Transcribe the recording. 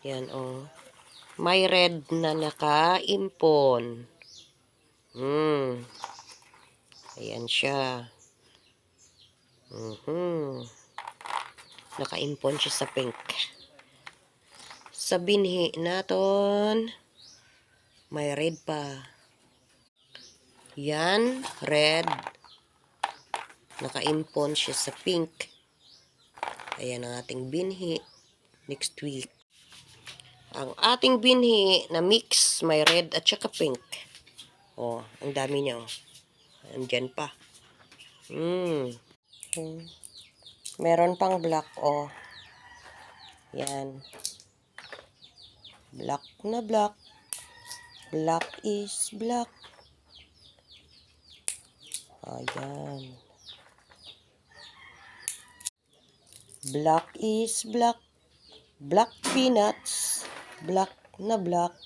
Yan, oh. May red na nakaimpon. Ayan siya. Nakaimpon siya sa pink. Sa binhi naton, may red pa. Yan, red. Nakaimpon siya sa pink. Ayan ang ating binhi. Next week. Ang ating binhi na mix, may red at saka pink. Oh, ang dami niya. Oh. Andyan pa. Meron pang black. Oh. Yan. Black na black. Black is black. Ayan. Black is black. Black peanuts. Black na black.